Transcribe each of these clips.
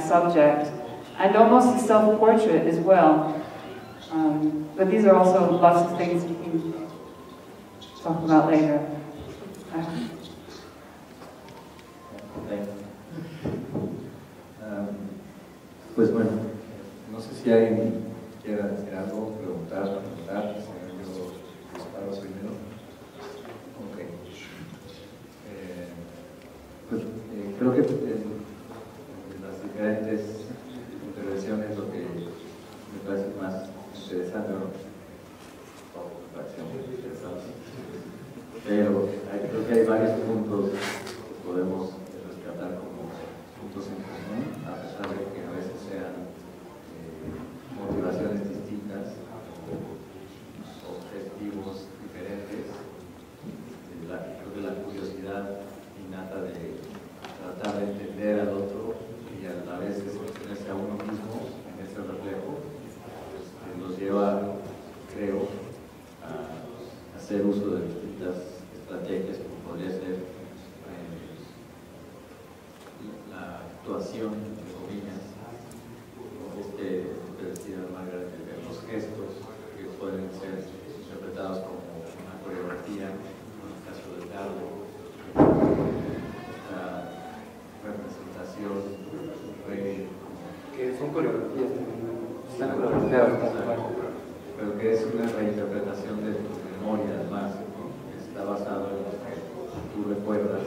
as subject, and almost a self-portrait as well. But these are also lots of things we can talk about later. Pues bueno, no sé si alguien quiera decir algo, preguntar, si yo disparo primero. Ok. Pues creo que las diferentes intervenciones lo que me parece más interesante, pero creo que hay varios puntos que podemos rescatar como puntos en común, a pesar de que a veces sean motivaciones distintas, objetivos diferentes. Creo que la curiosidad innata de tratar de entender al otro y a la vez exponerse a uno mismo en ese reflejo, nos lleva, creo, a hacer uso de distintas estrategias, como podría ser la actuación, entre comillas, que decía Margaret, los gestos que pueden ser interpretados como una coreografía, en el caso del Garbo, esta representación que son coreografías están coreografiadas, pero que es una reinterpretación de tu memoria, además, ¿no? Que está basado en lo que tú recuerdas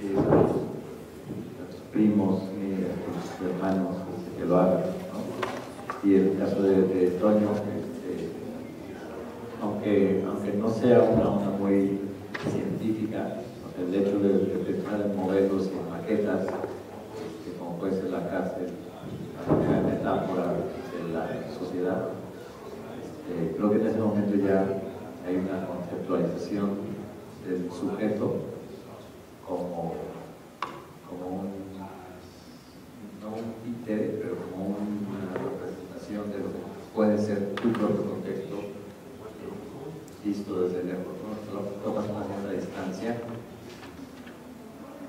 y a tus primos y a tus hermanos que lo hagan, ¿no? Y en el caso de Toño, aunque no sea una onda muy científica, el hecho de pensar en modelos y en maquetas, como puede ser la cárcel, la metáfora de la sociedad, creo que en ese momento ya hay una conceptualización del sujeto como no un títere, pero como una representación de lo que puede ser tu propio contexto visto desde lejos, ¿no? Lo tomas más a la distancia,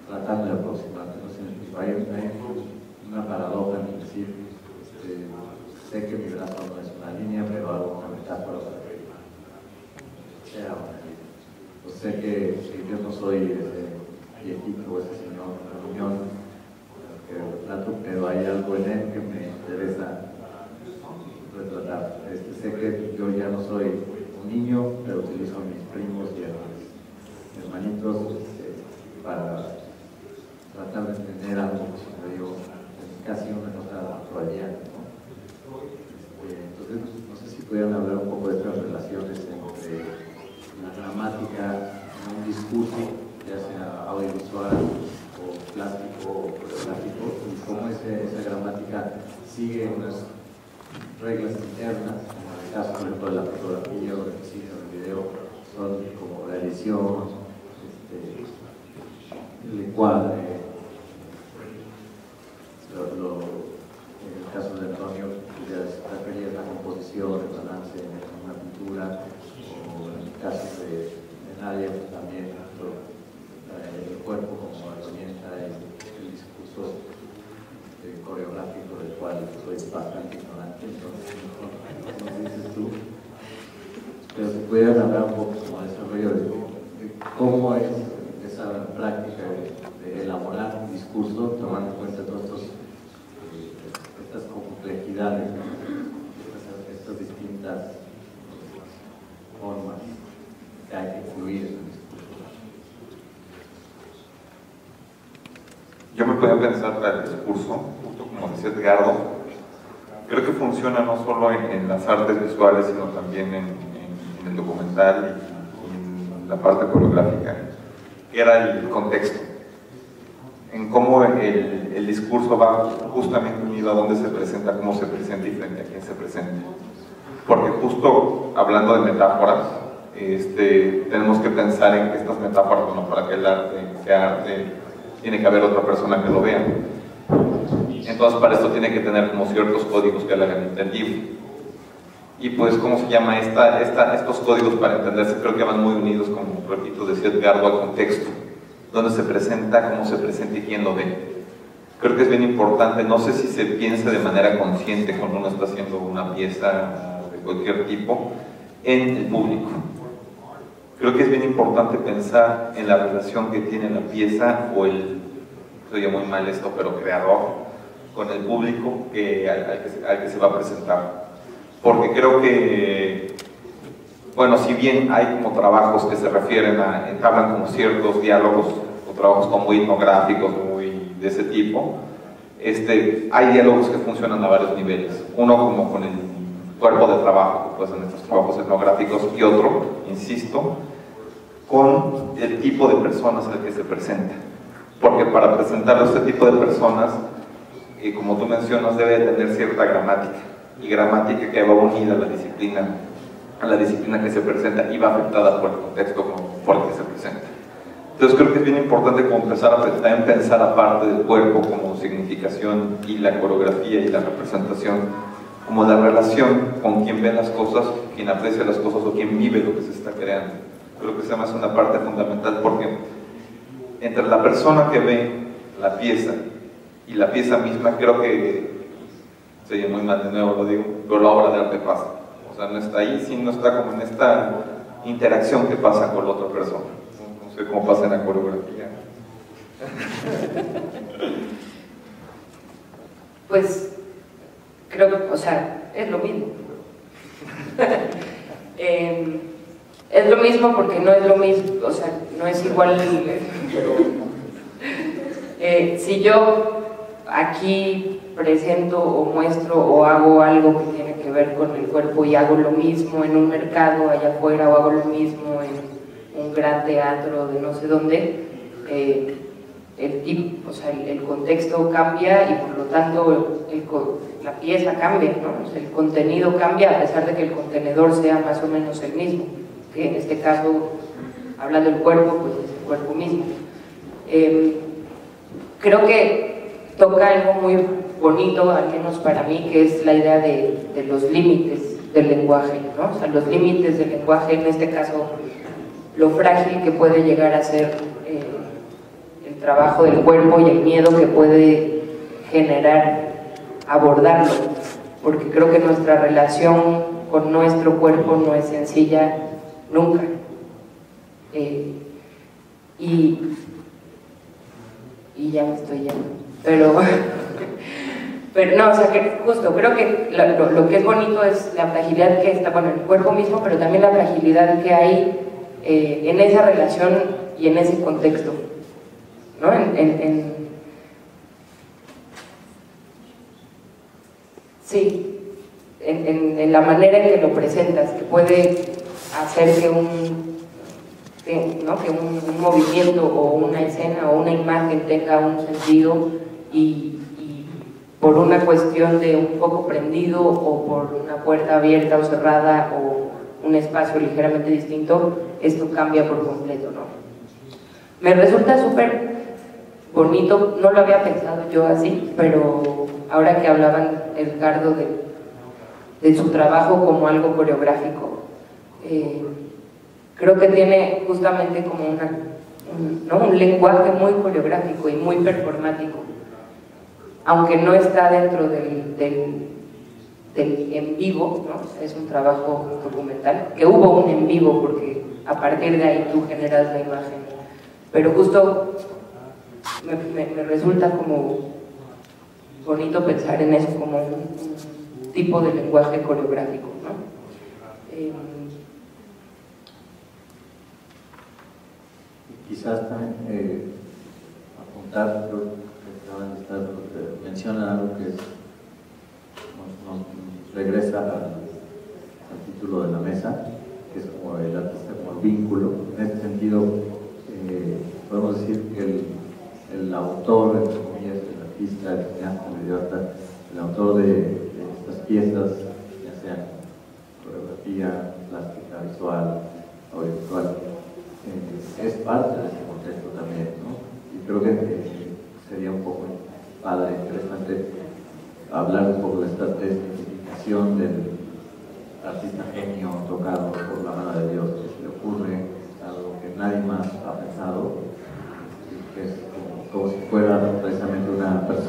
tratando de aproximarte. No sé, hay una paradoja en decir, sé que mi brazo no es una línea, pero hago una metáfora para que sea una línea. O sé que yo no soy ese viejito o ese señor de la reunión que retrato, pero hay algo en él que me interesa retratar. Sé que yo ya no soy un niño, pero utilizo a mis primos y a mis hermanitos para tratar de entender algo que sucedió, casi una cosa freudiana, ¿no? Entonces, no sé si pudieran hablar un poco de estas relaciones entre la gramática en un discurso, ya sea audiovisual o plástico o coreográfico, y cómo esa gramática sigue unas reglas internas, como en el caso, por ejemplo, de la fotografía o del cine o del video, son como la edición, el encuadre, en el caso de Antonio, ya se refería a la composición, el balance en una pintura, o en el caso de Nadia, pues también el cuerpo como herramienta y el discurso coreográfico del cual soy bastante ignorante, entonces, como dices tú, pero si pudieran hablar un poco como desarrollo de cómo es esa práctica de elaborar un discurso, tomando en cuenta todas estas complejidades, estas distintas formas que hay que incluir en el discurso. Yo me podía pensar para el discurso, justo como decía Edgardo, creo que funciona no solo en las artes visuales, sino también en el documental y en la parte coreográfica, que era el contexto, en cómo el discurso va justamente unido a dónde se presenta, cómo se presenta y frente a quién se presenta. Porque justo hablando de metáforas, tenemos que pensar en que estas metáforas, bueno, para que el arte sea arte, tiene que haber otra persona que lo vea. Entonces para esto tiene que tener como ciertos códigos que le hagan entendible. Y pues, ¿cómo se llama? Estos códigos para entenderse creo que van muy unidos, como repito, decía Edgardo, al contexto. Dónde se presenta, cómo se presenta y quién lo ve. creo que es bien importante, no sé si se piensa de manera consciente cuando uno está haciendo una pieza de cualquier tipo, en el público. Creo que es bien importante pensar en la relación que tiene la pieza o el, se oye muy mal esto, pero creador, con el público al que se va a presentar. Porque creo que, bueno, si bien hay como trabajos que se refieren a, entablan como ciertos diálogos, o trabajos como muy etnográficos, muy de ese tipo, hay diálogos que funcionan a varios niveles. Uno como con el cuerpo de trabajo, pues en estos trabajos etnográficos, y otro, insisto, con el tipo de personas al que se presenta. Porque para presentar a este tipo de personas, como tú mencionas, debe tener cierta gramática, y gramática que va unida a la disciplina que se presenta y va afectada por el contexto por el que se presenta. Entonces creo que es bien importante como empezar a también pensar aparte del cuerpo como significación y la coreografía y la representación, como la relación con quien ve las cosas, quien aprecia las cosas o quien vive lo que se está creando. Creo que esa es una parte fundamental, porque entre la persona que ve la pieza y la pieza misma, creo que, se oye muy mal de nuevo lo digo, pero la obra de arte pasa. O sea, no está ahí, sino está como en esta interacción que pasa con la otra persona. No sé cómo pasa en la coreografía. Pues creo que, o sea, es lo mismo. Es lo mismo porque no es lo mismo, o sea, no es igual. Si yo aquí presento o muestro o hago algo que tiene que ver con el cuerpo y hago lo mismo en un mercado allá afuera o hago lo mismo en un gran teatro de no sé dónde, el contexto cambia y por lo tanto la pieza cambia, ¿no? O sea, el contenido cambia a pesar de que el contenedor sea más o menos el mismo, que en este caso, hablando del cuerpo, pues es el cuerpo mismo. Creo que toca algo muy bonito, al menos para mí, que es la idea de los límites del lenguaje, ¿no? O sea, los límites del lenguaje, en este caso, lo frágil que puede llegar a ser el trabajo del cuerpo y el miedo que puede generar abordarlo, porque creo que nuestra relación con nuestro cuerpo no es sencilla nunca. Y ya me estoy yendo, pero no, o sea, que justo, creo que lo que es bonito es la fragilidad que está, bueno, en el cuerpo mismo, pero también la fragilidad que hay en esa relación y en ese contexto, ¿no? Sí, en la manera en que lo presentas, que puede hacer que un movimiento o una escena o una imagen tenga un sentido y por una cuestión de un foco prendido o por una puerta abierta o cerrada o un espacio ligeramente distinto, esto cambia por completo, ¿no? Me resulta súper bonito, no lo había pensado yo así, pero ahora que hablaban, Edgardo, de su trabajo como algo coreográfico, creo que tiene justamente como un lenguaje muy coreográfico y muy performático, aunque no está dentro del en vivo, ¿no? Es un trabajo documental, que hubo un en vivo porque a partir de ahí tú generas la imagen, pero justo me resulta como bonito pensar en eso como un tipo de lenguaje coreográfico, ¿no? Quizás también apuntar, creo que menciona algo que nos regresa al título de la mesa, que es como el artista como el vínculo. En este sentido, podemos decir que el autor, entre comillas, el artista, el cineasta, el idiota, el autor de estas piezas, ya sea coreografía, plástica, visual, audiovisual, es parte de ese contexto también, ¿no? Y creo que sería un poco padre, interesante hablar un poco de esta desmitificación del artista genio tocado por la mano de Dios, que se le ocurre algo que nadie más ha pensado, que es como si fuera precisamente una persona